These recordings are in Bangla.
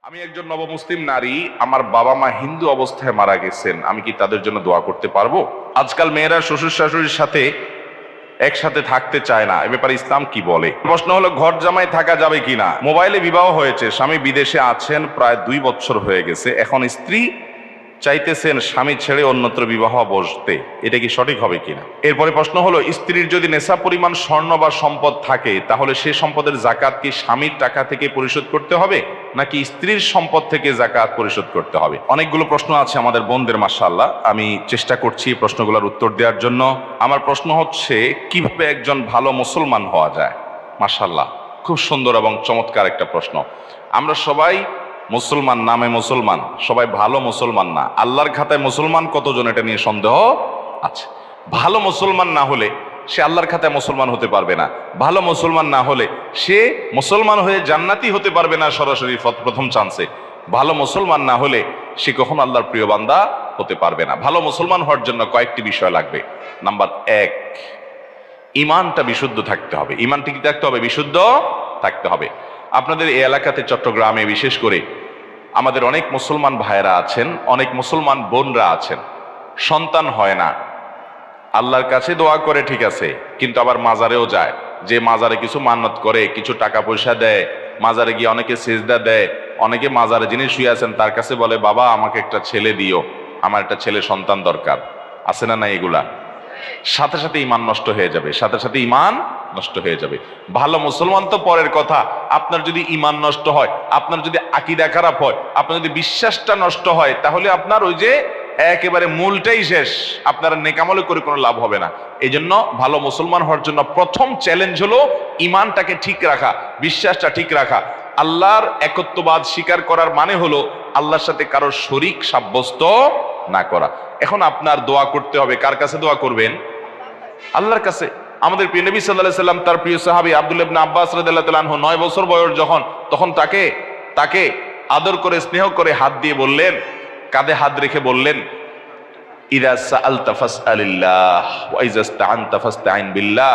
আমি একজন নবমুসলিম নারী, আমার বাবা মা হিন্দু অবস্থায় মারা গেছেন, আমি কি তাদের জন্য দোয়া করতে পারবো? আজকাল মেয়েরা শ্বশুর শাশুড়ির সাথে একসাথে থাকতে চায় না, এ ব্যাপারে ইসলাম কি বলে? প্রশ্ন হলো, ঘর জামাই থাকা যাবে কিনা? মোবাইলে বিবাহ হয়েছে, স্বামী বিদেশে আছেন, প্রায় 2 বছর হয়ে গেছে, এখন স্ত্রী চাইতেছেন স্বামী ছেড়ে অন্যত্র বিবাহ বসতে, এটা কি সঠিক হবে কিনা? এরপরে প্রশ্ন হলো, স্ত্রীর যদি নেশা পরিমাণ স্বর্ণ বা সম্পদ থাকে, তাহলে সে সম্পদের জাকাত কি স্বামীর টাকা থেকে পরিশোধ করতে হবে নাকি স্ত্রীর সম্পদ থেকে জাকাত পরিশোধ করতে হবে? অনেকগুলো প্রশ্ন আছে আমাদের বোনদের, মাশাআল্লাহ। আমি চেষ্টা করছি প্রশ্নগুলোর উত্তর দেওয়ার জন্য। আমার প্রশ্ন হচ্ছে, কিভাবে একজন ভালো মুসলমান হওয়া যায়? মাশাআল্লাহ, খুব সুন্দর এবং চমৎকার একটা প্রশ্ন। আমরা সবাই মুসলমান, নামে মুসলমান, সবাই ভালো মুসলমান না। আল্লাহর খাতায় মুসলমান কতজন, এটা নিয়ে সন্দেহ আছে। ভালো মুসলমান না হলে সে আল্লাহর খাতায় মুসলমান হতে পারবে না। ভালো মুসলমান না হলে সে মুসলমান হয়ে জান্নাতি হতে পারবে না সরাসরি প্রথম চান্সে। ভালো মুসলমান না হলে সে কখনো আল্লাহর প্রিয় বান্দা হতে পারবে না। ভালো মুসলমান হওয়ার জন্য কয়েকটি বিষয় লাগবে। নাম্বার 1, ইমানটা বিশুদ্ধ থাকতে হবে। ইমানটি কি থাকতে হবে? বিশুদ্ধ থাকতে হবে। আপনাদের এই এলাকাতে, চট্টগ্রামে বিশেষ করে, আমাদের অনেক মুসলমান ভাইয়েরা আছেন, অনেক মুসলমান বোনরা আছেন, সন্তান হয় না, আল্লাহর কাছে দোয়া করে ঠিক আছে, কিন্তু আবার মাজারেও যায়, যে মাজারে কিছু মান্নত করে, কিছু টাকা পয়সা দেয়, মাজারে গিয়ে অনেকে সেজদা দেয়, অনেকে মাজারে যিনি শুয়ে আছেন তার কাছে বলে, বাবা আমাকে একটা ছেলে দিও, আমার একটা ছেলে সন্তান দরকার। আছে না না এগুলা? সাথে সাথে ইমান নষ্ট হয়ে যাবে, সাথে সাথে ইমান নষ্ট হয়ে যাবে। ভালো মুসলমান তো পরের কথা, আপনার যদি ইমান নষ্ট হয়, আপনার যদি আকীদা খারাপ হয়, আপনার যদি বিশ্বাসটা নষ্ট হয়, তাহলে আপনার ওই যে একেবারে মূলটাই শেষ, আপনার নেকামলে করে কোনো লাভ হবে না। এই জন্য ভালো মুসলমান হওয়ার জন্য প্রথম চ্যালেঞ্জ হলো ইমানটাকে ঠিক রাখা, বিশ্বাসটা ঠিক রাখা। আল্লাহর একত্ববাদ স্বীকার করার মানে হলো আল্লাহর সাথে কারো শরীক সাব্যস্ত না করা। এখন আপনার দোয়া করতে হবে, কার কাছে দোয়া করবেন? আল্লাহর কাছে। আমাদের প্রিয় নবী সাল্লাল্লাহু আলাইহি সাল্লাম তার প্রিয় সাহাবী আব্দুল্লাহ ইবনে আব্বাস রাদিয়াল্লাহু তাআলা আনহু 9 বছর বয়স যখন, তখন তাকে আদর করে, স্নেহ করে হাত দিয়ে বললেন, কাঁধে হাত রেখে বললেন, ইযা সাআলতা ফাসআলিল্লাহ ওয়া ইযা ইসতাআনতা ফাসতাইন বিল্লাহ।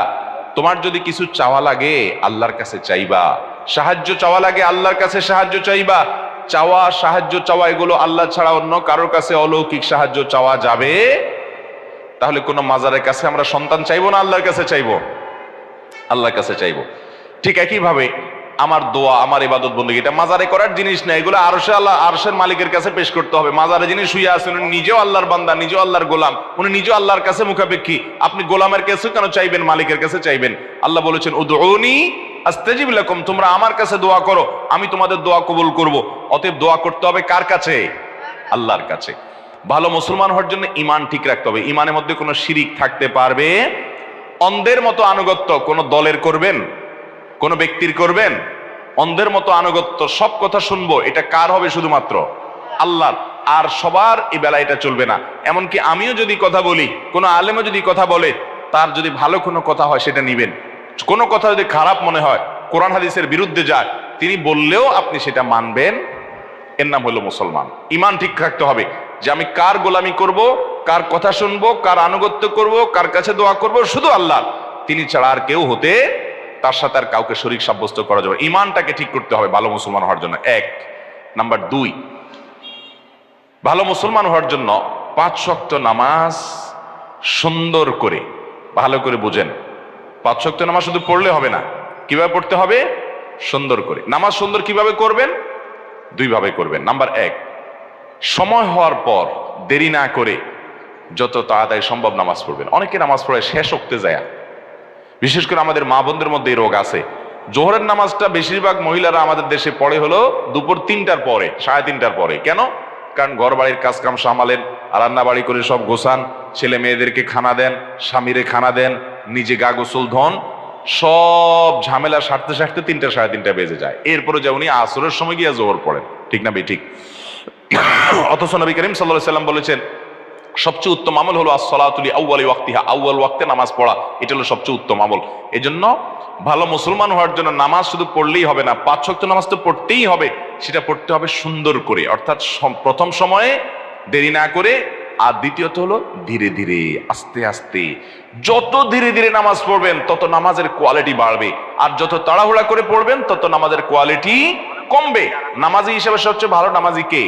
তোমার যদি কিছু চাওয়া লাগে আল্লাহর কাছে চাইবা, সাহায্য চাওয়া লাগে আল্লাহর কাছে সাহায্য চাইবা। চাওয়া, সাহায্য চাওয়া এগুলো আল্লাহ ছাড়া অন্য কারোর কাছে অলৌকিক সাহায্য চাওয়া যাবে? তাহলে কোনো মাজারের কাছে আমরা সন্তান চাইবো না, আল্লাহর কাছে চাইবো? আল্লাহর কাছে চাইবো। ঠিক একইভাবে আমার দোয়া, আমার ইবাদত বন্দেগী, এটা মাজারে করার জিনিস না, এগুলো আরশের মালিকের কাছে পেশ করতে হবে। মাজারে যিনি শুয়ে আছেন উনি নিজেও আল্লাহর বান্দা, নিজেও আল্লাহর গোলাম, উনি নিজেও আল্লাহর কাছে মুখাপেক্ষী। আপনি গোলামের কাছে কেন চাইবেন, মালিকের কাছে চাইবেন। আল্লাহ বলেছেন, উদউনি আস্তাজিব লাকুম, তোমরা আমার কাছে দোয়া করো, আমি তোমাদের দোয়া কবুল করব। অতএব দোয়া করতে হবে কার কাছে? আল্লাহর কাছে। ভালো মুসলমান হওয়ার জন্য ইমান ঠিক রাখতে হবে। ইমানের মধ্যে কোনো শিরিক থাকতে পারবে? অন্ধের মতো আনুগত্য কোনো দলের করবেন, কোনো ব্যক্তির করবেন? অন্ধের মতো আনুগত্য, সব কথা শুনবো, এটা কার হবে? শুধুমাত্র আল্লাহর। আর সবার এই বেলা এটা চলবে না। এমনকি আমিও যদি কথা বলি, কোনো আলেমও যদি কথা বলে, তার যদি ভালো কোনো কথা হয় সেটা নিবেন। কোনো কথা যদি খারাপ মনে হয়, কোরআন হাদিসের বিরুদ্ধে যায়, তিনি বললেও আপনি সেটা মানবেন। এর নাম হলো মুসলমান। ইমান ঠিক রাখতে হবে যে আমি কার গোলামি করব, কার কথা শুনবো, কার আনুগত্য করব, কার কাছে দোয়া করব, শুধু আল্লাহ, তিনি ছাড়া আর কেউ হতে, তার সাথে আর কাউকে শরীক সাব্যস্ত করা যাবে। ইমানটাকে ঠিক করতে হবে ভালো মুসলমান হওয়ার জন্য, 1। নাম্বার 2, ভালো মুসলমান হওয়ার জন্য 5 ওয়াক্ত নামাজ সুন্দর করে, ভালো করে বুঝেন, 5 ওয়াক্ত নামাজ শুধু পড়লে হবে না, কিভাবে পড়তে হবে? সুন্দর করে। নামাজ সুন্দর কিভাবে করবেন? 2 ভাবে করবেন। নাম্বার 1, সময় হওয়ার পর দেরি না করে যত তাড়াতাড়ি সম্ভব নামাজ পড়বেন। অনেকে নামাজ পড়ে শেষ ওক্তে যায়, বিশেষ করে আমাদের মা বোনদের মধ্যে এই রোগ আছে। জোহরের নামাজটা বেশিরভাগ মহিলারা আমাদের দেশে পড়ে হলো দুপুর 3টার পরে, 3:30টার পরে। কেন? কারণ ঘর বাড়ির কাজ কাম সামালেন, রান্না বাড়ি করে সব গোছান, ছেলে মেয়েদেরকে খানা দেন, স্বামীরে খানা দেন, নিজে গা গোসল ধন, সব ঝামেলা সারতে সারতে 3টা 3:30 বেজে যায়। এরপরে যে উনি আসরের সময় গিয়ে জোহর পড়েন, ঠিক না ঠিক? অথচ নবী করিম সাল্লাল্লাহু আলাইহি ওয়াসাল্লাম বলেছেন, সবচেয়ে উত্তম আমল হলো as-salatu li awwali waqtiha, আউয়াল ওয়াক্তে নামাজ পড়া, এটা হলো সবচেয়ে উত্তম আমল। এজন্য ভালো মুসলমান হওয়ার জন্য নামাজ শুধু পড়লেই হবে না, 5 ওয়াক্ত নামাজ তো পড়তেই হবে। সেটা পড়তে হবে সুন্দর করে, অর্থাৎ প্রথম সময়ে দেরি না করে, আর দ্বিতীয়ত হলো ধীরে ধীরে, আস্তে আস্তে। যত ধীরে ধীরে নামাজ পড়বেন তত নামাজের কোয়ালিটি বাড়বে, আর যত তাড়াহুড়া করে পড়বেন তত নামাজের কোয়ালিটি কমবে। নামাজি হিসেবে সবচেয়ে ভালো নামাজি কে?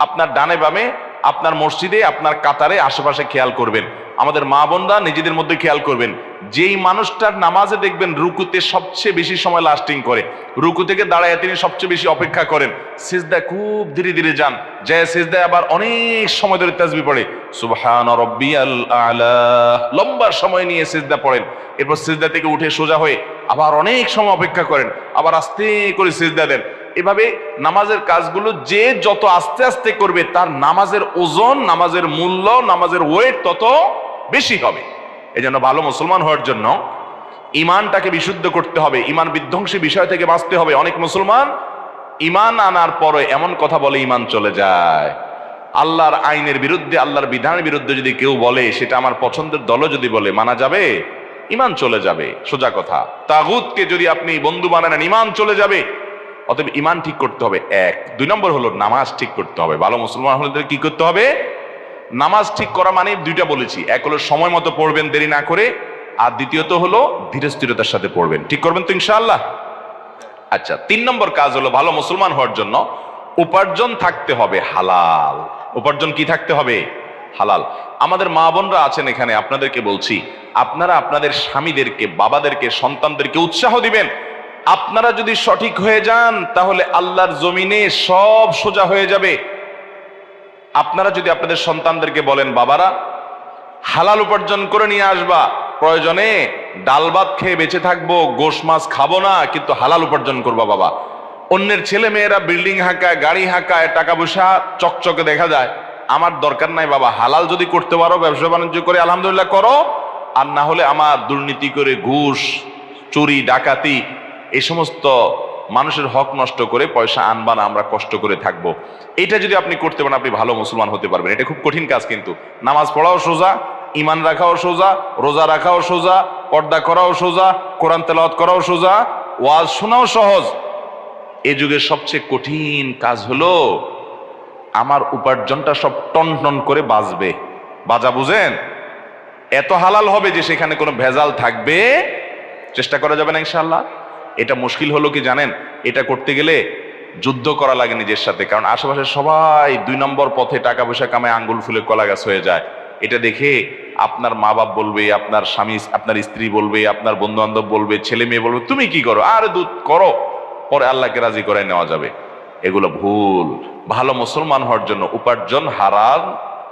আপনার ডানে বামে, আপনার মসজিদে, আপনার কাতারে, আশেপাশে খেয়াল করবেন। আমাদের মা বোনরা নিজেদের মধ্যে খেয়াল করবেন, যেই মানুষটার নামাজে দেখবেন রুকুতে সবচেয়ে বেশি সময় লাস্টিং করে, রুকু থেকে দাঁড়ায় তিনি সবচেয়ে বেশি অপেক্ষা করেন, সিজদায় খুব ধীরে ধীরে যান, যে সিজদায় আবার অনেক সময় ধরে তাসবিহ পড়ে, সুবহান রাব্বিয়াল আলা, লম্বা সময় নিয়ে সিজদা পড়েন, এরপর সিজদা থেকে উঠে সোজা হয়ে আবার অনেক সময় অপেক্ষা করেন, আবার আস্তে করে সিজদা দেন। এভাবে নামাজের কাজগুলো যে যত আস্তে আস্তে করবে তার নামাজের ওজন, নামাজের মূল্য, নামাজের ওয়েট তত বেশি হবে। এই জন্য ভালো মুসলমান হওয়ার জন্য ইমানটাকে বিশুদ্ধ করতে হবে, ইমান বিধ্বংসী বিষয় থেকে বাঁচতে হবে। অনেক মুসলমান ইমান আনার পরে এমন কথা বলে ইমান চলে যায়। আল্লাহর আইনের বিরুদ্ধে, আল্লাহর বিধানের বিরুদ্ধে যদি কেউ বলে, সেটা আমার পছন্দের দলও যদি বলে, মানা যাবে? ইমান চলে যাবে, সোজা কথা। তাগুতকে যদি আপনি বন্ধু বানান, ইমান চলে যাবে। অতএব ইমান ঠিক করতে হবে, এক। দুই নম্বর হলো নামাজ ঠিক করতে হবে। ভালো মুসলমান হলে কি করতে হবে? নামাজ ঠিক করা মানে দুইটা বলেছি, এক হলো সময় মতো পড়বেন দেরি না করে, আর দ্বিতীয়ত হলো ধীরে স্থিরতার সাথে পড়বেন। ঠিক করবেন তো ইনশাআল্লাহ? আচ্ছা, 3 নম্বর কাজ হলো ভালো মুসলমান হওয়ার জন্য উপার্জন থাকতে হবে হালাল। উপার্জন কি থাকতে হবে? হালাল। আমাদের মা বোনরা আছেন এখানে, আপনাদেরকে বলছি, আপনারা আপনাদের স্বামীদেরকে, বাবাদেরকে, সন্তানদেরকে উৎসাহ দিবেন। আপনারা যদি সঠিক হয়ে যান তাহলে আল্লাহর জমিনে সব সোজা হয়ে যাবে। আপনারা যদি আপনাদের সন্তানদেরকে বলেন, বাবারা হালাল উপার্জন করে নিয়ে আসবা, প্রয়োজনে ডাল ভাত খেয়ে বেঁচে থাকবো, গোশ মাছ খাবো না, কিন্তু হালাল উপার্জন করবা বাবা। অন্যের ছেলে মেয়েরা বিল্ডিং হাঁকায়, গাড়ি হাঁকায়, টাকা পয়সা চকচকে দেখা যায়, আমার দরকার নাই বাবা, হালাল যদি করতে পারো, ব্যবসা বাণিজ্য করে আলহামদুলিল্লাহ করো, আর না হলে আমার দুর্নীতি করে ঘুষ, চুরি, ডাকাতি, এই সমস্ত মানুষের হক নষ্ট করে পয়সা আনবা না, আমরা কষ্ট করে থাকবো। এটা যদি আপনি করতে পারেন, আপনি ভালো মুসলমান হতে পারবেন। এটা খুব কঠিন কাজ, কিন্তু নামাজ পড়াও সোজা, ইমান রাখাও সোজা, রোজা রাখাও সোজা, পর্দা করাও সোজা, কোরআন তেলাওয়াত করাও সোজা, ওয়াজ শোনাও সহজ। এই যুগের সবচেয়ে কঠিন কাজ হলো আমার উপার্জনটা সব টন টন করে বাজবে। বাজা বুঝেন? এত হালাল হবে যে সেখানে কোনো ভেজাল থাকবে, চেষ্টা করা যাবে না ইনশাআল্লাহ। এটা মুশকিল হলো কি জানেন? এটা করতে গেলে যুদ্ধ করা লাগে নিজের সাথে, কারণ আশেপাশে সবাই 2 নম্বর পথে টাকা পয়সা কামায় আঙ্গুল ফুলে কলা গাছ হয়ে যায়। এটা দেখে আপনার মা বাপ বলবে, আপনার স্বামী, আপনার স্ত্রী বলবে, আপনার বন্ধু বান্ধব বলবে, ছেলে মেয়ে বলবে, তুমি কি করো, আর দুধ করো, পরে আল্লাহকে রাজি করে নেওয়া যাবে। এগুলো ভুল। ভালো মুসলমান হওয়ার জন্য উপার্জন হারাম,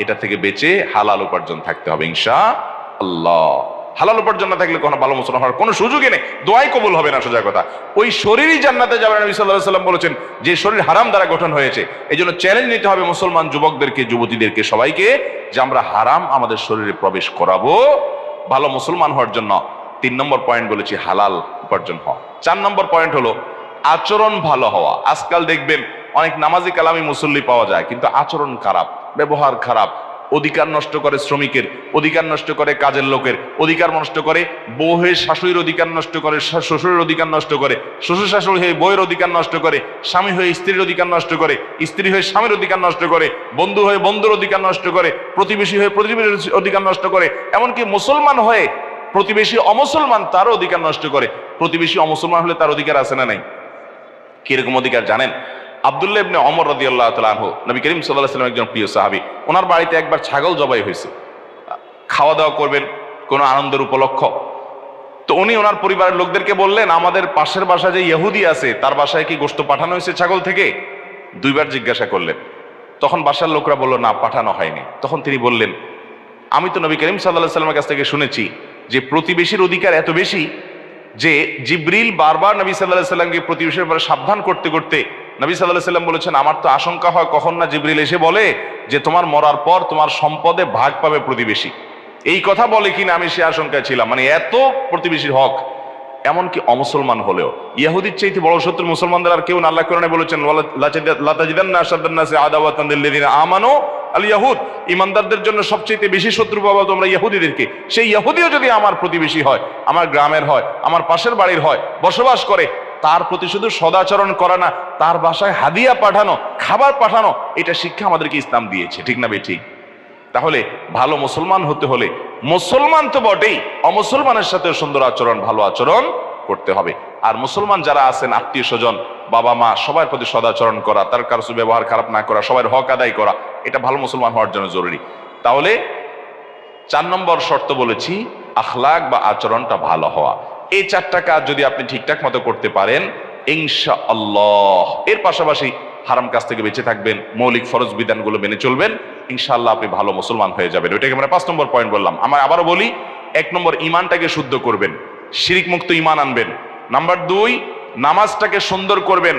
এটা থেকে বেঁচে হালাল উপার্জন থাকতে হবে ইনশাআল্লাহ। হালাল উপার্জন না থাকলে কোনো ভালো মুসলমান হওয়ার কোনো সুযোগই নেই, দোয়াই কবুল হবে না, সোজা কথা। ওই শরীরই জান্নাতে যাবে। নবী সাল্লাল্লাহু আলাইহি ওয়াসাল্লাম বলেছেন যে শরীর হারাম দ্বারা গঠন হয়েছে। এই জন্য চ্যালেঞ্জ নিতে হবে মুসলমান যুবকদেরকে, যুবতীদেরকে, সবাইকে, যে আমরা হারাম আমাদের শরীরে প্রবেশ করাবো। ভালো মুসলমান হওয়ার জন্য 3 নম্বর পয়েন্ট বলেছি হালাল উপার্জন হওয়া। 4 নম্বর পয়েন্ট হলো আচরণ ভালো হওয়া। আজকাল দেখবেন অনেক নামাজি কালামি মুসল্লি পাওয়া যায়, কিন্তু আচরণ খারাপ, ব্যবহার খারাপ, অধিকার নষ্ট করে শ্রমিকের, অধিকার নষ্ট করে কাজের লোকের, অধিকার নষ্ট করে বউয়ের শাশুড়ির অধিকার নষ্ট করে, শ্বশুরের অধিকার নষ্ট করে, শ্বশুর শাশুড়ি হয়ে বউয়ের অধিকার নষ্ট করে, স্বামী হয়ে স্ত্রীর অধিকার নষ্ট করে, স্ত্রী হয়ে স্বামীর অধিকার নষ্ট করে, বন্ধু হয়ে বন্ধুর অধিকার নষ্ট করে, প্রতিবেশী হয়ে প্রতিবেশীর অধিকার নষ্ট করে, এমনকি মুসলমান হয়ে প্রতিবেশী অমুসলমান তারও অধিকার নষ্ট করে। প্রতিবেশী অমুসলমান হলে তার অধিকার আছে না নাই? কিরকম অধিকার জানেন? আব্দুল্লাহ ইবনে ওমর রাদিয়াল্লাহু তাআলা আনহু, নবী করিম সাল্লাল্লাহু আলাইহি ওয়াসাল্লাম একজন প্রিয় সাহাবী, ওনার বাড়িতে একবার ছাগল জবাই হয়েছে, খাওয়া দাওয়া করবেন কোনো আনন্দের উপলক্ষ। তো উনি ওনার পরিবারের লোকদেরকে বললেন, আমাদের পাশের বাসায় যে ইহুদি আছে তার বাসায় কি গোশত পাঠানো হয়েছে ছাগল থেকে? 2 বার জিজ্ঞাসা করলেন। তখন বাসার লোকরা বলল, না, পাঠানো হয়নি। তখন তিনি বললেন, আমি তো নবী করিম সাল্লাল্লাহু আলাইহি ওয়াসাল্লামের কাছ থেকে শুনেছি যে প্রতিবেশীর অধিকার এত বেশি যে জিবরিল বারবার নবী সাল্লাল্লাহু আলাইহি ওয়াসাল্লামকে প্রতিবেশীর ব্যাপারে সাবধান করতে করতে নবী সাল্লাল্লাহু আলাইহি ওয়াসাল্লাম বলেছেন, আমার তো আশঙ্কা হয় কখন না জিবরিল এসে বলে যে তোমার মরার পর তোমার সম্পদে ভাগ পাবে প্রতিবেশী। এই কথা বলে কিনা আমি সে আশঙ্কায় ছিলাম। মানে এত প্রতিবেশীর হক। এমনকি অমুসলমান হলেও ইহুদির চাইতে বড় শত্রু মুসলমানদের আর কেউ না। আল্লাহ কোরআনে বলেছেন, লা তাজিদান্না আশাদ্দান নাসি আদাওয়াতান লিল্লাযিনা আমানু আল ইয়াহুদ, ঈমানদারদের জন্য সবচেয়ে বেশি শত্রু পাবো তোমরা ইহুদিদেরকে। সেই ইহুদিও যদি আমার প্রতিবেশী হয়, আমার গ্রামের হয়, আমার পাশের বাড়ির হয়, বসবাস করে, তার প্রতি শুধু সদাচরণ করা না, তার বাসায় হাদিয়া পাঠানো, খাবার পাঠানো, এটা শিক্ষা আমাদেরকে ইসলাম দিয়েছে। ঠিক না বেঠিক? তাহলে ভালো মুসলমান হতে হলে মুসলমান তো বটেই, অমুসলমানের সাথে সুন্দর আচরণ, ভালো আচরণ করতে হবে। আর মুসলমান যারা আছেন, আত্মীয় স্বজন, বাবা মা, সবার প্রতি সদাচরণ করা, তার কারো সাথে ব্যবহার খারাপ না করা, সবার হক আদায় করা, এটা ভালো মুসলমান হওয়ার জন্য জরুরি। তাহলে 4 নম্বর শর্ত বলেছি আখলাক বা আচরণটা ভালো হওয়া। এই 4টা কাজ যদি আপনি ঠিকঠাক মতো করতে পারেন ইনশাআল্লাহ, এর পাশাপাশি হারাম কাজ থেকে বেঁচে থাকবেন, মৌলিক ফরজ বিধানগুলো মেনে চলবেন, ইনশাআল্লাহ আপনি ভালো মুসলমান হয়ে যাবেন। ওইটাকে আমরা 5 নম্বর পয়েন্ট বললাম। আমরা আবারও বলি, 1 নম্বর ইমানটাকে শুদ্ধ করবেন, শিরিক মুক্ত ইমান আনবেন। নাম্বার 2 নামাজটাকে সুন্দর করবেন,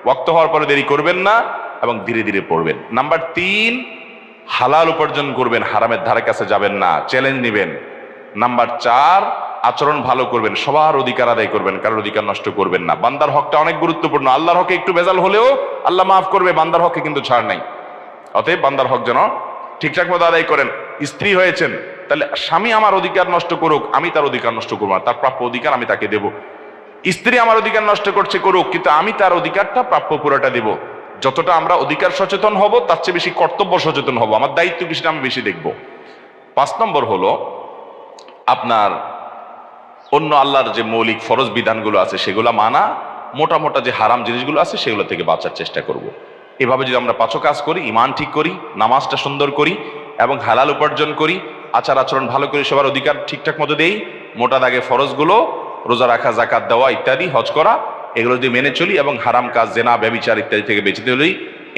ওয়াক্ত হওয়ার পরে দেরি করবেন না এবং ধীরে ধীরে পড়বেন। নাম্বার 3 হালাল উপার্জন করবেন, হারামের ধারে কাছে যাবেন না, চ্যালেঞ্জ নেবেন। নাম্বার 4 আচরণ ভালো করবেন, সবার অধিকার আদায় করবেন, কারোর অধিকার নষ্ট করবেন না। বান্দার হকটা অনেক গুরুত্বপূর্ণ। আল্লাহর হকে একটু ভেজাল হলেও আল্লাহ মাফ করবে, বান্দার হকে কিন্তু ছাড় নাই। অতএব বান্দার হক যেন ঠিকঠাক মতো আদায় করেন। স্ত্রী হয়েছেন, তাহলে স্বামী আমার অধিকার নষ্ট করুক, আমি তার অধিকার নষ্ট করবো না, তার প্রাপ্য অধিকার আমি তাকে দেব। স্ত্রী আমার অধিকার নষ্ট করছে, করুক, কিন্তু আমি তার অধিকারটা প্রাপ্য পুরোটা দেব। যতটা আমরা অধিকার সচেতন হব, তার চেয়ে বেশি কর্তব্য সচেতন হব, আমার দায়িত্ব কিছুটা আমি বেশি দেখব। 5 নম্বর হলো আপনার অন্য আল্লাহর যে মৌলিক ফরজ বিধানগুলো আছে সেগুলো মানা, মোটা মোটা যে হারাম জিনিসগুলো আছে সেগুলো থেকে বাঁচার চেষ্টা করব। এভাবে যদি আমরা 5 কাজ করি, ইমান ঠিক করি, নামাজটা সুন্দর করি এবং হালাল উপার্জন করি, আচার আচরণ ভালো করি, সবার অধিকার ঠিকঠাক মতো দেই, মোটা দাগে ফরজগুলো রোজা রাখা, জাকাত দেওয়া ইত্যাদি, হজ করা, এগুলো যদি মেনে চলি এবং হারাম কাজ, জেনা, ব্যভিচার ইত্যাদি থেকে বেঁচে চলি,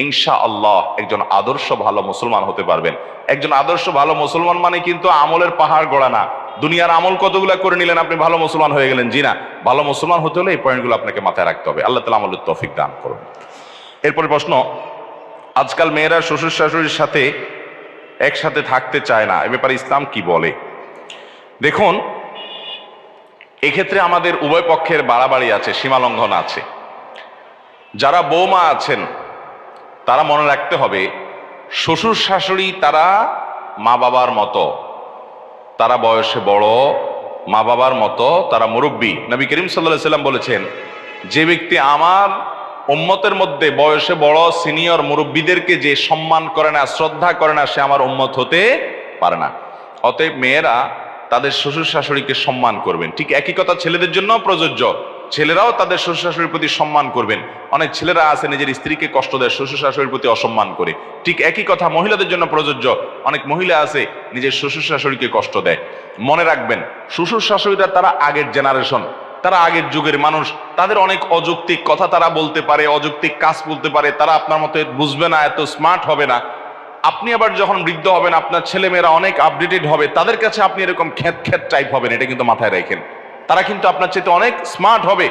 ইনশাআল্লাহ একজন আদর্শ ভালো মুসলমান হতে পারবেন। একজন আদর্শ ভালো মুসলমান মানে কিন্তু আমলের পাহাড় গড়া না, দুনিয়ার আমল কতগুলা করে নিলেন আপনি ভালো মুসলমান হয়ে গেলেন, জি না। ভালো মুসলমান হতে হলে এই পয়েন্টগুলো আপনাকে মাথায় রাখতে হবে। আল্লাহ তাআলা আমলের তৌফিক দান করুন। এরপরে প্রশ্ন, আজকাল মেয়েরা শ্বশুর শাশুড়ির সাথে একসাথে থাকতে চায় না, এ ব্যাপারে ইসলাম কি বলে? দেখুন, এক্ষেত্রে আমাদের উভয় পক্ষের বাড়াবাড়ি আছে, সীমালঙ্ঘন আছে। যারা বৌমা আছেন তারা মনে রাখতে হবে, শ্বশুর শাশুড়ি তারা মা বাবার মতো, তারা বয়সে বড়, মা বাবার মতো, তারা মুরব্বী। নবী করিম সাল্লাল্লাহু আলাইহি সাল্লাম বলেছেন, যে ব্যক্তি আমার উম্মতের মধ্যে বয়সে বড় সিনিয়র মুরব্বীদেরকে যে সম্মান করে না, শ্রদ্ধা করে না, সে আমার উম্মত হতে পারে না। অতএব মেয়েরা তাদের শ্বশুর শাশুড়িকে সম্মান করবেন। ঠিক একই কথা ছেলেদের জন্য প্রযোজ্য, ছেলেরাও তাদের শ্বশুর শাশুড়ির প্রতি সম্মান করবেন। অনেক ছেলেরা আছে নিজের স্ত্রীকে কষ্ট দেয়, শ্বশুর শাশুড়ির প্রতি অসম্মান করে। ঠিক একই কথা মহিলাদের জন্য প্রযোজ্য, অনেক মহিলা আছে নিজের শ্বশুর শাশুড়িকে কষ্ট দেয়। মনে রাখবেন, শ্বশুর শাশুড়িরা তারা আগের জেনারেশন, তারা আগের যুগের মানুষ, তাদের অনেক অযৌক্তিক কথা তারা বলতে পারে, অযৌক্তিক কাজ বলতে পারে, তারা আপনার মতো বুঝবে না, এত স্মার্ট হবে না। আপনি আবার যখন বৃদ্ধ হবেন, আপনার ছেলেমেয়েরা অনেক আপডেটেড হবে, তাদের কাছে আপনি এরকম খ্যাত খ্যাত টাইপ হবেন, এটা কিন্তু মাথায় রাখেন। তারা কিন্তু আপনার চাইতে অনেক স্মার্ট হবে,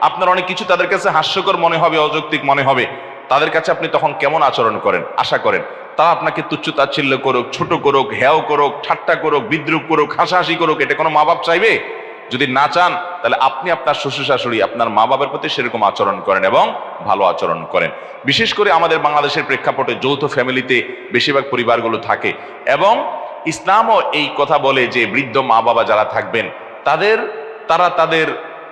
আপনার অনেক কিছু তাদের কাছে হাস্যকর মনে হবে, অযৌক্তিক মনে হবে। তাদের কাছে আপনি তখন কেমন আচরণ করেন, আশা করেন? তারা আপনাকে তুচ্ছ তাচ্ছিল্য করুক, ছোট করুক, হেয় করুক, ঠাট্টা করুক, বিদ্রুপ করুক, হাসাহাসি করুক, এটা কোনো মা বাপ চাইবে? যদি না চান, তাহলে আপনি আপনার শ্বশুর শাশুড়ি, আপনার মা বাবার প্রতি সেরকম আচরণ করেন এবং ভালো আচরণ করেন। বিশেষ করে আমাদের বাংলাদেশের প্রেক্ষাপটে যৌথ ফ্যামিলিতে বেশিরভাগ পরিবারগুলো থাকে, এবং ইসলামও এই কথা বলে যে বৃদ্ধ মা বাবা যারা থাকবেন তারা তাদের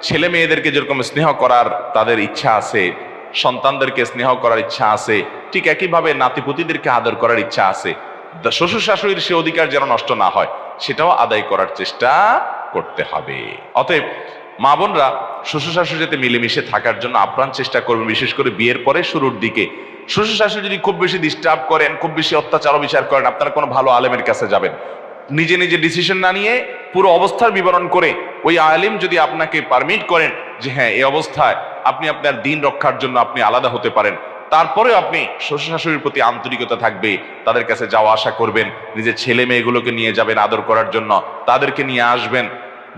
ছেলে মেয়েদেরকে যেরকম স্নেহ করার তাদের ইচ্ছা আছে, সন্তানদেরকে স্নেহ করার ইচ্ছা আছে, ঠিক একইভাবে নাতিপুতিদেরকে আদর করার ইচ্ছা আছে। শ্বশুর শাশুড়ির সে অধিকার যেন নষ্ট না হয়, সেটাও আদায় করার চেষ্টা করতে হবে। অতএব মা বোনরা শ্বশুর শাশুড়ির সাথে মিলেমিশে থাকার জন্য আপ্রাণ চেষ্টা করবেন, বিশেষ করে বিয়ের পরে শুরুর দিকে। শ্বশুর শাশুড়ি যদি খুব বেশি ডিস্টার্ব করেন, খুব বেশি অত্যাচার বিচার করেন, আপনারা কোনো ভালো আলেমের কাছে যাবেন। নিজে নিজে ডিসিশন না নিয়ে পুরো অবস্থার বিবরণ করে ওই আলেম যদি আপনাকে পারমিট করেন যে হ্যাঁ, এই অবস্থায় আপনি আপনার দিন রক্ষার জন্য আপনি আলাদা হতে পারেন, তারপরেও আপনি শ্বশুর শাশুড়ির প্রতি আন্তরিকতা থাকবে, তাদের কাছে যাওয়া আসা করবেন, নিজের ছেলে মেয়েগুলোকে নিয়ে যাবেন আদর করার জন্য, তাদেরকে নিয়ে আসবেন,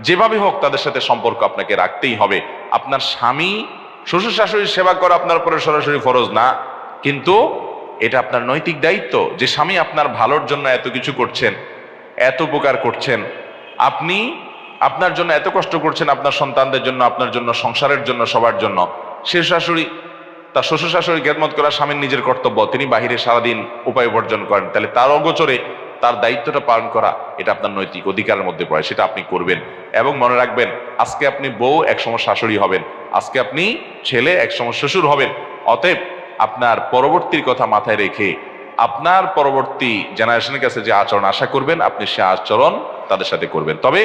যেভাবে হোক তাদের সাথে সম্পর্ক আপনাকে রাখতেই হবে। আপনার স্বামী শ্বশুর শাশুড়ির সেবা করা আপনার উপরে সরাসরি ফরজ না, কিন্তু এটা আপনার নৈতিক দায়িত্ব যে স্বামী আপনার ভালোর জন্য এত কিছু করছেন, এত উপকার করছেন, আপনি আপনার জন্য এত কষ্ট করছেন, আপনার সন্তানদের জন্য, আপনার জন্য, সংসারের জন্য, সবার জন্য। সে শাশুড়ি, তার শ্বশুর শাশুড়ির খেদমত করা স্বামীর নিজের কর্তব্য, তিনি বাহিরে সারাদিন উপায় উপার্জন করেন, তাহলে তার অগোচরে তার দায়িত্বটা পালন করা এটা আপনার নৈতিক অধিকারের মধ্যে পড়ে, সেটা আপনি করবেন। এবং মনে রাখবেন, আজকে আপনি বউ, একসময় শাশুড়ি হবেন, আজকে আপনি ছেলে, একসময় শ্বশুর হবেন। অতএব আপনার পরবর্তীর কথা মাথায় রেখে আপনার পরবর্তী জেনারেশনের কাছে যে আচরণ আশা করবেন, আপনি সে আচরণ তাদের সাথে করবেন। তবে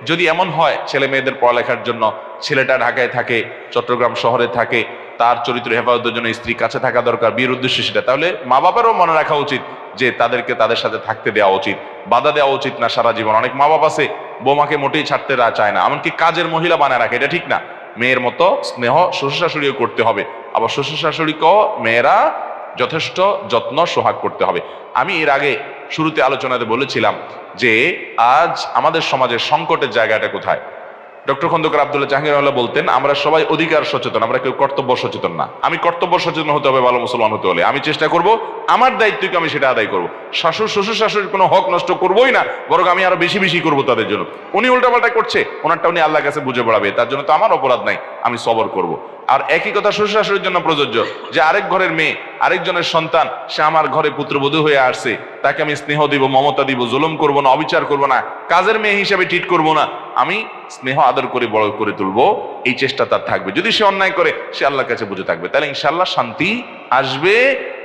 যদি এমন হয় ছেলে মেয়েদের পড়ালেখার জন্য ছেলেটা ঢাকায় থাকে, চট্টগ্রাম শহরে থাকে, তার চরিত্র হেফাজতের জন্য স্ত্রী কাছে থাকা দরকার, বিয়ের উদ্দেশ্য সেটা, তাহলে মা বাবারও মনে রাখা উচিত যে তাদেরকে তাদের সাথে থাকতে দেওয়া উচিত, বাধা দেওয়া উচিত না সারা জীবন। অনেক মা বাবা আছে বৌমাকে মোটেই ছাড়তে চায় না, এমনকি কাজের মহিলা বানায় রাখে, এটা ঠিক না। মেয়ের মতো স্নেহ শ্বশুর শাশুড়িও করতে হবে, আবার শ্বশুর শাশুড়িকেও মেয়েরা যথেষ্ট যত্ন সোহাগ করতে হবে। আমি এর আগে শুরুতে আলোচনাতে বলেছিলাম যে আজ আমাদের সমাজের সংকটের জায়গাটা কোথায়। ডক্টর খন্দকার আব্দুল্লাহ জাহাঙ্গীর বলতেন, আমরা সবাই অধিকার সচেতন, আমরা কেউ কর্তব্য সচেতন না। আমি কর্তব্য সচেতন হতে হবে ভালো মুসলমান হতে হলে। আমি চেষ্টা করব আমার দায়িত্বকে আমি সেটা আদায় করব। শ্বশুর শাশুড়ির কোনো হক নষ্ট করবোই না, বরং আমি আরো বেশি বেশি করবো তাদের জন্য। উনি উল্টাপাল্টা করছে, ওনারটা উনি আল্লাহর কাছে বুঝে পড়াবে, তার জন্য তো আমার অপরাধ নাই, আমি সবর করব। আর একই কথা শ্বশুর শাশুড়ির জন্য প্রযোজ্য, যে আরেক ঘরের মেয়ে, আরেকজনের সন্তান, সে আমার ঘরে পুত্রবধূ হয়ে আসছে, তাকে আমি স্নেহ দিব, মমতা দিব, জুলুম করব না, অবিচার করব না, কাজের মেয়ে হিসেবে ট্রিট করব না, আমি স্নেহ আদর করে বড় করে তুলবো, এই চেষ্টা তার থাকবে। যদি সে অন্যায় করে, সে আল্লাহর কাছে বুঝে থাকবে, তাহলে ইনশাআল্লাহ শান্তি আসবে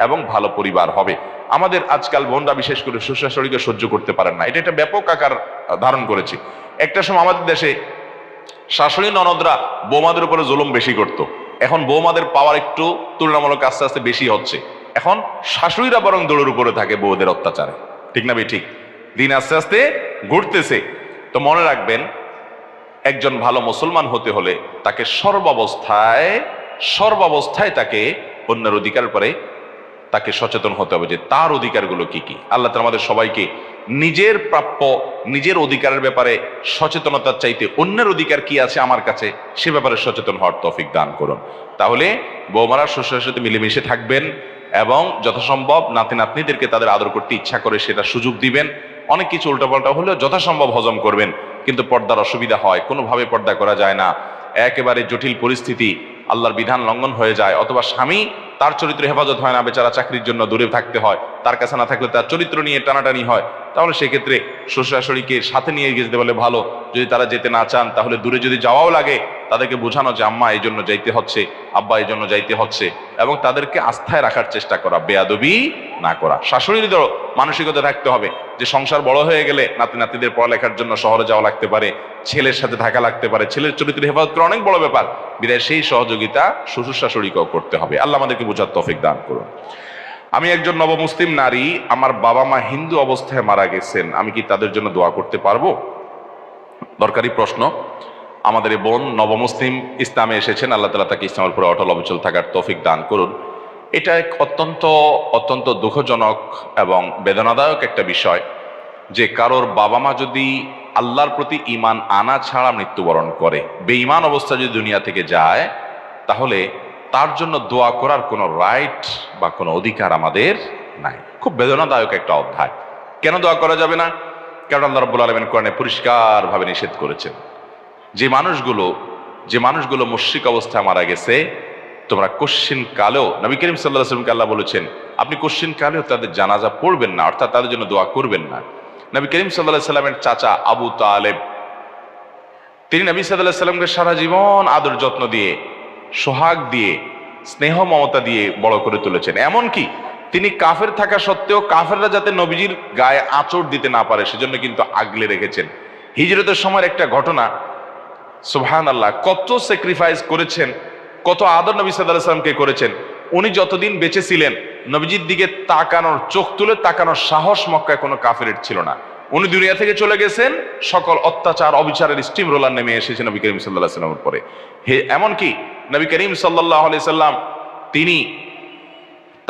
এবং ভালো পরিবার হবে। আমাদের আজকাল বোনরা বিশেষ করে শ্বশুর শাশুড়িকে সহ্য করতে পারেন না, এটা একটা ব্যাপক আকার ধারণ করেছে। একটা সময় আমাদের দেশে শাশুড়ি ননদরা বৌমাদের উপরে জুলুম বেশি করতো, এখন বৌমাদের পাওয়ার একটু তুলনামূলক আস্তে আস্তে বেশি হচ্ছে, এখন শাশুড়িরা বরং দৌড়ের উপরে থাকে বউদের অত্যাচারে, ঠিক না ভাই? ঠিক, দিন আস্তে আস্তে ঘুরতেছে। তো মনে রাখবেন, একজন ভালো মুসলমান হতে হলে তাকে সর্বাবস্থায় তাকে অন্যের অধিকার পরে তাকে সচেতন হতে হবে যে তার অধিকারগুলো কি কি। আল্লাহ তাআলা আমাদের সবাইকে নিজের প্রাপ্য, নিজের অধিকারের ব্যাপারে সচেতনতার চাইতে অন্যের অধিকার কি আছে আমার কাছে, সে ব্যাপারে সচেতন হওয়ার তৌফিক দান করুন। তাহলে বৌমারা শ্বশুরের সাথে মিলেমিশে থাকবেন এবং যথাসম্ভব নাতি নাতনিদেরকে তাদের আদর করতে ইচ্ছা করে সেটা সুযোগ দিবেন। অনেক কিছু উল্টাপাল্টা হলেও যথাসম্ভব হজম করবেন, কিন্তু পর্দার অসুবিধা হয়, কোনোভাবে পর্দা করা যায় না, একেবারে জটিল পরিস্থিতি, আল্লাহর বিধান লঙ্ঘন হয়ে যায়, অথবা স্বামী তার চরিত্র হেফাজত হয় না, বেচারা চাকরির জন্য দূরে থাকতে হয়, তার কাছে না থাকলে তার চরিত্র নিয়ে টানাটানি হয়, তাহলে সেক্ষেত্রে শ্বশুর শাশুড়িকে সাথে নিয়ে যেতে বলে ভালো। যদি তারা যেতে না চান, তাহলে দূরে যদি যাওয়াও লাগে, তাদেরকে বোঝানো যে আম্মা এই জন্য যাইতে হচ্ছে, আব্বা এই জন্য যাইতে হচ্ছে, এবং তাদেরকে আস্থায় রাখার চেষ্টা করা, বেয়াদবি না করা। শাশুড়িদেরও মানসিকতা থাকতে হবে যে সংসার বড় হয়ে গেলে নাতি নাতিদের পড়ালেখার জন্য শহরে যাওয়া লাগতে পারে, ছেলের সাথে থাকা লাগতে পারে, ছেলের চরিত্র হেফাজত করা অনেক বড় ব্যাপার, বিদায় সেই সহযোগিতা শ্বশুর শাশুড়িকেও করতে হবে। আল্লাহ আমাদেরকে বোঝার তৌফিক দান করুন। আমি একজন নবমুসলিম নারী, আমার বাবা মা হিন্দু অবস্থায় মারা গেছেন, আমি কি তাদের জন্য দোয়া করতে পারবো? দরকারি প্রশ্ন। আমাদের এই বোন নবমুসলিম, ইসলামে এসেছেন, আল্লাহ তাআলা তাকে ইসলামের উপরে অটল অবিচল থাকার তৌফিক দান করুন। এটা এক অত্যন্ত দুঃখজনক এবং বেদনাদায়ক একটা বিষয় যে কারোর বাবা মা যদি আল্লাহর প্রতি ঈমান আনা ছাড়া মৃত্যুবরণ করে, বেঈমান অবস্থা যদি দুনিয়া থেকে যায়, তাহলে তার জন্য দোয়া করার কোনো রাইট বা কোনো অধিকার আমাদের নাই। খুব বেদনাদায়ক একটা অধ্যায়। কেন দোয়া করা যাবে না? কারণ আল্লাহ রাব্বুল আলামিন কোরআনে পরিষ্কারভাবে নিষেধ করেছেন যে মানুষগুলো মুশরিক অবস্থায় মারা গেছে, তোমরা কোশ্চিন কালেও, নবী করিম সাল্লাল্লাহু আলাইহি ওয়াসাল্লামকে আল্লাহ বলেছেন আপনি কোশ্চিন কালেও তাদের জানাজা পড়বেন না, অর্থাৎ তাদের জন্য দোয়া করবেন না। নবী করিম সাল্লাল্লাহু আলাইহি ওয়াসাল্লামের চাচা আবু তালেব, তিনি নবী সাল্লাল্লাহু আলাইহি ওয়াসাল্লামকে সারা জীবন আদর যত্ন দিয়ে, সোহাগ দিয়ে, স্নেহ মমতা দিয়ে বড় করে তুলেছেন। এমনকি তিনি কাফের থাকা সত্ত্বেও কাফেররা যাতে নবীজির গায়ে আঁচড় দিতে না পারে সেজন্য কিন্তু আগলে রেখেছেন। হিজরতের সময় একটা ঘটনা, সুবহানাল্লাহ, কত স্যাক্রিফাইস করেছেন, কত আদর নবী সাল্লাল্লাহু আলাইহি ওয়াসাল্লামকে করেছেন। উনি যতদিন বেঁচে ছিলেন নবীজির দিকে তাকানোর, চোখ তুলে তাকানোর সাহস মক্কায় কোনো কাফেরের ছিল না। উনি দুনিয়া থেকে চলে গেছেন, সকল অত্যাচার অবিচারের স্টিম রোলার নেমে এসেছে নবী করিম সাল্লাল্লাহু আলাইহি ওয়াসাল্লামের পরে। এমনকি নবী করিম সাল্লাল্লাহু আলাইহি সাল্লাম তিনি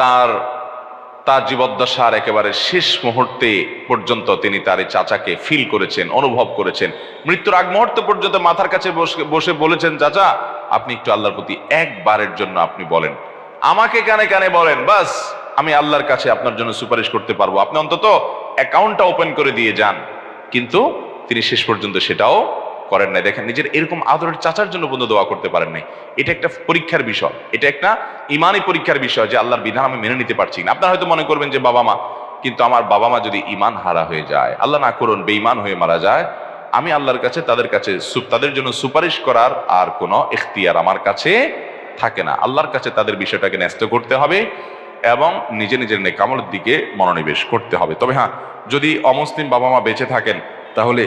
তার জীবদ্দশার একেবারে শেষ মুহূর্তে পর্যন্ত তিনি তার এই চাচাকে ফিল করেছেন, অনুভব করেছেন। মৃত্যুর আগ মুহূর্ত পর্যন্ত মাথার কাছে বসে বলেছেন, চাচা আপনি একটু আল্লাহর প্রতি একবারের জন্য আপনি বলেন, আমাকে কানে কানে বলেন, বাস আমি আল্লাহর কাছে আপনার জন্য সুপারিশ করতে পারবো, আপনি অন্তত অ্যাকাউন্টটা ওপেন করে দিয়ে যান। কিন্তু তিনি শেষ পর্যন্ত সেটাও করেন নাই। দেখেন, নিজের এরকম আদরের চাচার জন্য বন্ধু দোয়া করতে পারেন নাই। এটা একটা পরীক্ষার বিষয়, এটা একটা ইমানি পরীক্ষার বিষয় যে আল্লাহর বিধান আমি মেনে নিতে পারছি না। আপনারা হয়তো মনে করবেন যে বাবা মা, কিন্তু আমার বাবা মা যদি ইমান হারা হয়ে যায়, আল্লাহ না করুন বেঈমান হয়ে মারা যায়, আমি আল্লাহর কাছে তাদের জন্য সুপারিশ করার আর কোনো ইখতিয়ার আমার কাছে থাকে না। আল্লাহর কাছে তাদের বিষয়টাকে ন্যস্ত করতে হবে এবং নিজের নেক আমলের দিকে মনোনিবেশ করতে হবে। তবে হ্যাঁ, যদি অমুসলিম বাবা মা বেঁচে থাকেন, তাহলে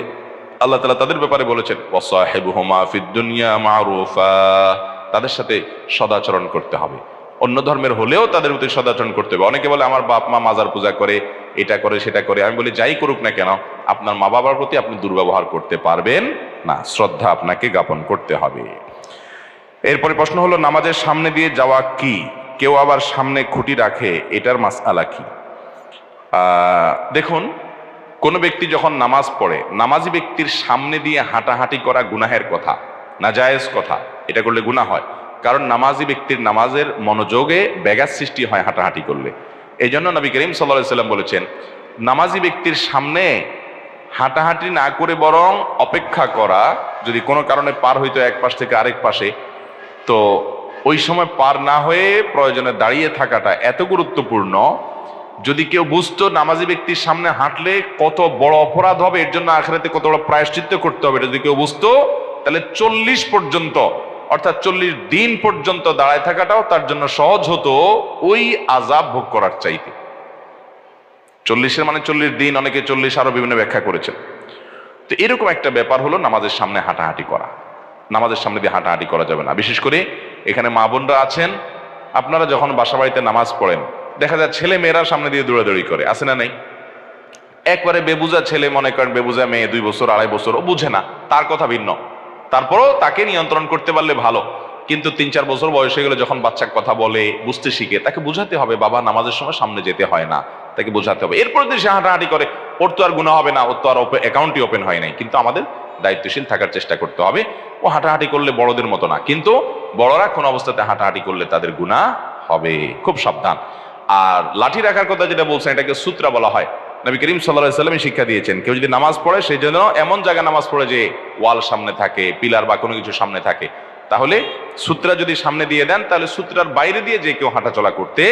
আল্লাহ তাআলা তাদের ব্যাপারে বলেছেন ওয়াসাহিবুহুমা ফিদ দুনিয়া মারুফা, তাদের সাথে সদাচরণ করতে হবে। অন্য ধর্মের হলেও তাদের প্রতি সদাচরণ করতে হবে। অনেকে বলে আমার বাপ মা মাজার পূজা করে, এটা করে সেটা করে। আমি বলি যাই করুক না কেন, আপনার মা বাবার প্রতি আপনি দুর্ব্যবহার করতে পারবেন না, শ্রদ্ধা আপনাকে জ্ঞাপন করতে হবে। এরপরে প্রশ্ন হলো নামাজের সামনে দিয়ে যাওয়া কি? কেউ আবার সামনে খুঁটি রাখে, এটার মাসআলা কি? দেখুন, কোন ব্যক্তি যখন নামাজ পড়ে, নামাজি ব্যক্তির সামনে দিয়ে হাঁটাহাঁটি করা গুনাহের কথা, নাজায়েজ কথা। এটা করলে গুনাহ হয়, কারণ নামাজি ব্যক্তির নামাজের মনোযোগে ব্যাঘাত সৃষ্টি হয় হাঁটাহাঁটি করলে। এই জন্য নবী করিম সাল্লাল্লাহু আলাইহি ওয়াসাল্লাম বলেছেন, নামাজি ব্যক্তির সামনে হাঁটাহাঁটি না করে বরং অপেক্ষা করা, যদি কোনো কারণে পার হইতো এক পাশ থেকে আরেক পাশে, তো ওই সময় পার না হয়ে প্রয়োজনে দাঁড়িয়ে থাকাটা এত গুরুত্বপূর্ণ। যদি কেউ বুঝতো নামাজি ব্যক্তির সামনে হাঁটলে কত বড় অপরাধ হবে, এর জন্য আখিরাতে কত বড় প্রায়শ্চিত্ত করতে হবে, যদি কেউ বুঝতো, তাহলে 40 পর্যন্ত, অর্থাৎ 40 দিন পর্যন্ত দাঁড়ায় থাকাটাও তার জন্য সহজ হতো ওই আযাব ভোগ করার চাইতে। 40-এর মানে 40 দিন, অনেকে 40 আরো বিভিন্ন ব্যাখ্যা করেছেন। তো এরকম একটা ব্যাপার হলো নামাজের সামনে হাঁটাহাঁটি করা। নামাজের সামনে দিয়ে হাঁটাহাঁটি করা যাবে না। বিশেষ করে এখানে মা বোনরা আছেন, আপনারা যখন বাসা বাড়িতে নামাজ পড়েন, দেখা যায় ছেলে মেয়েরা সামনে দিয়ে দৌড়াদৌড়ি করে, আছে না নেই? একবারে বেবুজা ছেলে, মনে করেন বেবুজা মেয়ে, 2 বছর 2.5 বছর, ও বুঝে না, তার কথা ভিন্ন। তারপরও তাকে নিয়ন্ত্রণ করতে পারলে ভালো, কিন্তু 3-4 বছর বয়স হয়ে গেলে যখন বাচ্চা কথা বলে, বুঝতে শিখে, তাকে বোঝাতে হবে বাবা নামাজের সময় সামনে যেতে হয় না, তাকে বোঝাতে হবে। এরপর যদি সে হাঁটাহাঁটি করে, ওর তো আর গুনাহ হবে না, ওর তো আর অ্যাকাউন্টই ওপেন হয় নাই। কিন্তু আমাদের দায়িত্বশীল থাকার চেষ্টা করতে হবে। ও হাঁটাহাঁটি করলে বড়দের মতো না, কিন্তু বড়রা কোন অবস্থাতে হাঁটাহাঁটি করলে তাদের গুনাহ হবে, খুব সাবধান। আর লাঠি রাখার কথা যেটা বলছেন, এটাকে সূত্রা বলা হয়। নবী করিম সাল্লাল্লাহু আলাইহি ওয়াসাল্লাম শিক্ষা দিয়েছেন, কেউ যদি নামাজ পড়ে সেই জন্য এমন জায়গায় নামাজ পড়ে যে ওয়াল সামনে থাকে, পিলার বা কোনো কিছু সামনে থাকে, তাহলে সূত্রা যদি সামনে দিয়ে দেন, তাহলে সূত্রার বাইরে দিয়ে যে কেউ হাঁটাচলা করতে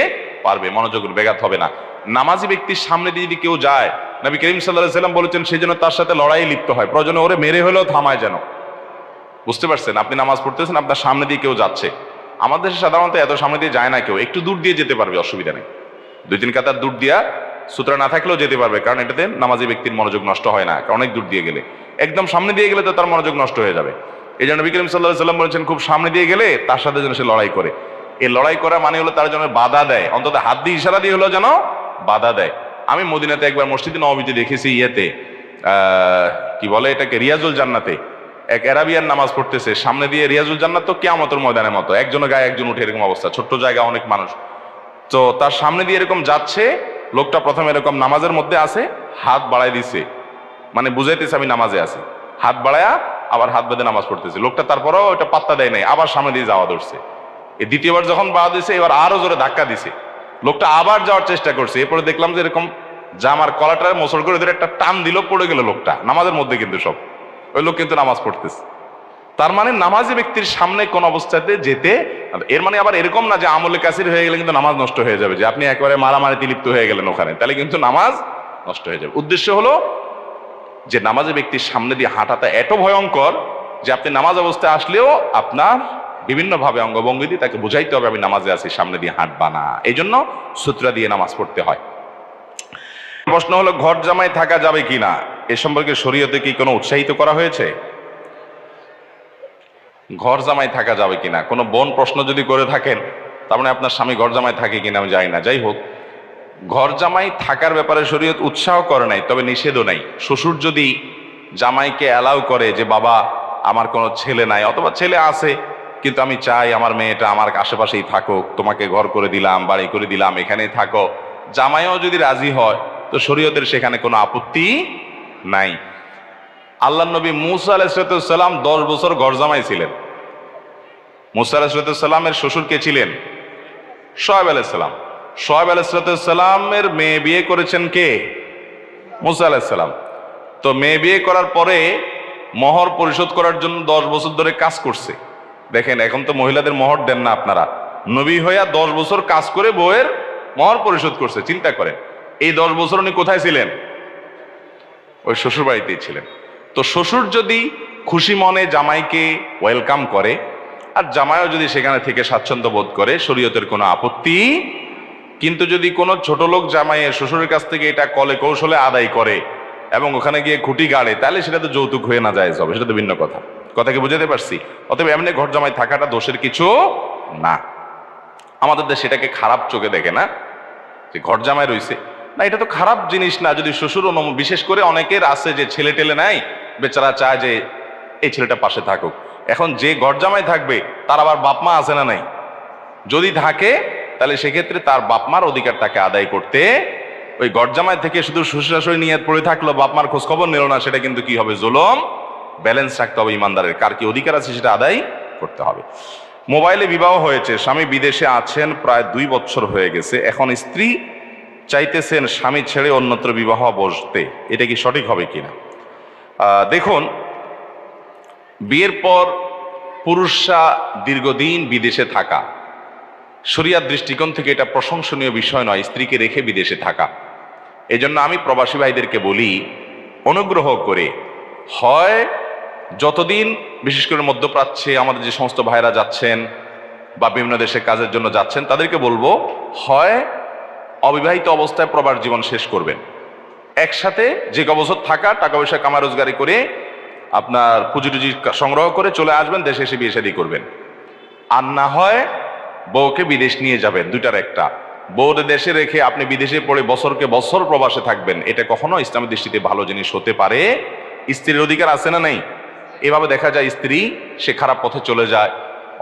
পারবে, মনোযোগের ব্যাঘাত হবে না। নামাজি ব্যক্তির সামনে দিয়ে যদি কেউ যায়, নবী করিম সাল্লাল্লাহু আলাইহি ওয়াসাল্লাম বলেছেন সেই জন্য তার সাথে লড়াই লিপ্ত হয়, প্রয়োজনে ওরে মেরে হলেও থামায় যেন। বুঝতে পারছেন? আপনি নামাজ পড়তেছেন, আপনার সামনে দিয়ে কেউ যাচ্ছে, আমাদের দেশে সাধারণত এত সামনে দিয়ে যায় না কেউ, একটু দূর দিয়ে যেতে পারবে, অসুবিধা নেই। 2-3 কাতার দূর দিয়া সূত্রা না থাকলেও যেতে পারবে, কারণ এটাতে নামাজি ব্যক্তির মনোযোগ নষ্ট হয় না। অনেক দূর দিয়ে গেলে, একদম সামনে দিয়ে গেলে তো তার মনোযোগ নষ্ট হয়ে যাবে। এই জন্য নবী করিম সাল্লাল্লাহু আলাইহি ওয়াসাল্লাম বলেছেন, খুব সামনে দিয়ে গেলে তার সাথে যেন সে লড়াই করে। এই লড়াই করা মানে হলো তার জন্য বাধা দেয়, অন্তত হাত দিয়ে ইশারা দিয়ে হলো যেন বাধা দেয়। আমি মদিনাতে একবার মসজিদে নববীতে দেখেছি, কি বলে এটাকে, রিয়াজুল জান্নাতে এক আরাবিয়ান নামাজ পড়তেছে, সামনে দিয়ে রিয়াজুল জান্নাত তো কিয়ামতের ময়দানের মতো, একজনের গায়ে একজন উঠে, এরকম অবস্থা, ছোট্ট জায়গা, অনেক মানুষ। তো তার সামনে দিয়ে এরকম যাচ্ছে, লোকটা প্রথমে এরকম নামাজের মধ্যে আছে, হাত বাড়াই দিছে, মানে বুঝাইতেছে আমি নামাজে আছি, হাত বাড়ায়া আবার হাত বেঁধে নামাজ পড়তেছে। লোকটা তারপরেও ওটা পাত্তা দেয় নাই, আবার সামনে দিয়ে যাওয়া ধরছে। এই দ্বিতীয়বার যখন বাধা দিছে, এবার আরো জোরে ধাক্কা দিছে, লোকটা আবার যাওয়ার চেষ্টা করছে। এরপরে দেখলাম যে এরকম জামার কলাটার মোচড় করে ধরে একটা টান দিল, পড়ে গেল লোকটা, নামাজের মধ্যে কিন্তু সব, ওই লোক কিন্তু নামাজ পড়তেছে। তার মানে নামাজি ব্যক্তির সামনে কোন অবস্থাতে যেতে, এর মানে আবার এরকম না যে আমলে কাসির হয়ে গেলে কিন্তু নামাজ নষ্ট হয়ে যাবে, যে আপনি একেবারে মারামারিতে লিপ্ত হয়ে গেলেন ওখানে, তাহলে কিন্তু নামাজ নষ্ট হয়ে যাবে। উদ্দেশ্য হলো যে নামাজি ব্যক্তির সামনে দিয়ে হাঁটাটা এত ভয়ঙ্কর যে আপনি নামাজ অবস্থায় আসলেও আপনার বিভিন্নভাবে অঙ্গভঙ্গি দিয়ে তাকে বুঝাইতে হবে আমি নামাজে আছি, সামনে দিয়ে হাঁটবা না। এই জন্য সূত্রা দিয়ে নামাজ পড়তে হয়। প্রশ্ন হলো ঘর জামাই থাকা যাবে কিনা, এ সম্পর্কে শরীয়তে কি কোনো উৎসাহিত করা হয়েছে? ঘর জামাই থাকা যাবে কিনা, কোনো বোন প্রশ্ন যদি করে থাকেন, তার মানে আপনার স্বামী ঘর জামাই থাকে কিনা আমি জানি না। যাই হোক, ঘর জামাই থাকার ব্যাপারে শরীয়ত উৎসাহ করে নাই, তবে নিষেধও নাই। শ্বশুর যদি জামাইকে অ্যালাউ করে যে বাবা আমার কোনো ছেলে নাই, অথবা ছেলে আছে কিন্তু আমি চাই আমার মেয়েটা আমার আশেপাশেই থাকুক, তোমাকে ঘর করে দিলাম, বাড়ি করে দিলাম, এখানেই থাকো, জামাইও যদি রাজি হয়, তো শরীয়তের সেখানে কোনো আপত্তি নাই। আল্লাহর নবী মূসা আলাইহিস সালাম 10 বছর ঘর জামাই ছিলেন। মূসা আলাইহিস সালামের শ্বশুর কে ছিলেন? শুআয়ব আলাইহিস সালাম। শুআয়ব আলাইহিস সালামের মেয়ে বিয়ে করেছেন কে? মূসা আলাইহিস সালাম। তো মেয়ে বিয়ে করার পরে মোহর পরিশোধ করার জন্য 10 বছর ধরে কাজ করছে। দেখেন, এখন তো মহিলাদের মোহর দেন না আপনারা, নবী হইয়া 10 বছর কাজ করে বউয়ের মোহর পরিশোধ করছে। চিন্তা করেন, এই 10 বছর উনি কোথায় ছিলেন? ওই শ্বশুর বাড়িতেই ছিলেন। তো শ্বশুর যদি খুশি মনে জামাইকে ওয়েলকাম করে, আর জামাইও যদি সেখানে থেকে স্বাচ্ছন্দ্য বোধ করে, শরীয়তের কোনো আপত্তি। কিন্তু যদি কোনো ছোট লোক জামাইয়ের শ্বশুরের কাছ থেকে এটা কলে কৌশলে আদায় করে, এবং ওখানে গিয়ে খুঁটি গাড়ে, তাহলে সেটা তো যৌতুক হয়ে না যায় হবে, সেটা তো ভিন্ন কথা। কথাকে বুঝাতে পারছি? অতএব এমনি ঘর জামাই থাকাটা দোষের কিছু না। আমাদের দেশে এটাকে খারাপ চোখে দেখে না, যে ঘর জামাই রয়েছে না, এটা তো খারাপ জিনিস না। যদি শ্বশুর বিশেষ করে অনেকের আছে যে ছেলে টেলে নাই, বেচারা চায় যে এই ছেলেটা পাশে থাকুক। এখন যে ঘর জামাই থাকবে তার আবার বাপ মা আছে না নাই? যদি থাকে তাহলে সেক্ষেত্রে তার বাপ মার অধিকার তাকে আদায় করতে, ওই ঘর জামাই থেকে শুধু শ্বশুর শাশুড়ি নিয়ে পড়ে থাকলো, বাপ মার খোঁজ খবর নিল না, সেটা কিন্তু কি হবে? জুলুম। ব্যালেন্স রাখতে হবে ইমানদারের, কার কি অধিকার আছে সেটা আদায় করতে হবে। মোবাইলে বিবাহ হয়েছে, স্বামী বিদেশে আছেন, প্রায় 2 বছর হয়ে গেছে, এখন স্ত্রী চাইতেছেন স্বামী ছেড়ে অন্যত্র বিবাহ বসতে, এটা কি সঠিক হবে কিনা? দেখুন, বিয়ের পর পুরুষরা দীর্ঘদিন বিদেশে থাকা, শরিয়ার দৃষ্টিকোণ থেকে এটা প্রশংসনীয় বিষয় নয় স্ত্রীকে রেখে বিদেশে থাকা। এজন্য আমি প্রবাসী ভাইদেরকে বলি, অনুগ্রহ করে হয় যতদিন, বিশেষ করে মধ্যপ্রাচ্যে আমাদের যে সমস্ত ভাইরা যাচ্ছেন বা বিভিন্ন দেশে কাজের জন্য যাচ্ছেন, তাদেরকে বলবো হয় অবিবাহিত অবস্থায় প্রবাস জীবন শেষ করবেন, একসাথে যে বছর থাকা, টাকা পয়সা কামা রোজগারি করে আপনার পুঁজি টুজি সংগ্রহ করে চলে আসবেন, দেশে এসে বিয়ে শাদী করবেন। আর না হয় বউকে বিদেশ নিয়ে যাবেন, দুইটার একটা। বউকে দেশে রেখে আপনি বিদেশে পড়ে বছরকে বছর প্রবাসে থাকবেন, এটা কখনো ইসলামের দৃষ্টিতে ভালো জিনিস হতে পারে। স্ত্রীর অধিকার আছে না নাই? এভাবে দেখা যায় স্ত্রী সে খারাপ পথে চলে যায়,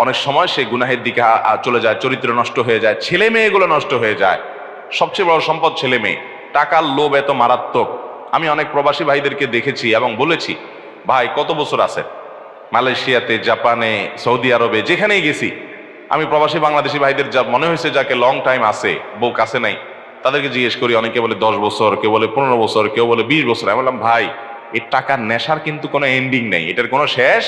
অনেক সময় সে গুনাহের দিকে চলে যায়, চরিত্র নষ্ট হয়ে যায়, ছেলে মেয়েগুলো নষ্ট হয়ে যায়। সবচেয়ে বড় সম্পদ ছেলে মেয়ে। টাকার লোভ এত মারাত্মক। আমি অনেক প্রবাসী ভাইদেরকে দেখেছি এবং বলেছি, ভাই কত বছর আছেন মালয়েশিয়াতে, জাপানে, সৌদি আরবে, যেখানেই গেছি আমি প্রবাসী বাংলাদেশি ভাইদের যা মনে হয়েছে যাকে লং টাইম আছে, বউ কাছে নাই, তাদেরকে জিজ্ঞেস করি, অনেকে বলে 10 বছর, কেউ বলে 15 বছর, কেউ বলে 20 বছর। আমি বললাম, ভাই এই টাকার নেশার কিন্তু কোনো এন্ডিং নেই, এটার কোনো শেষ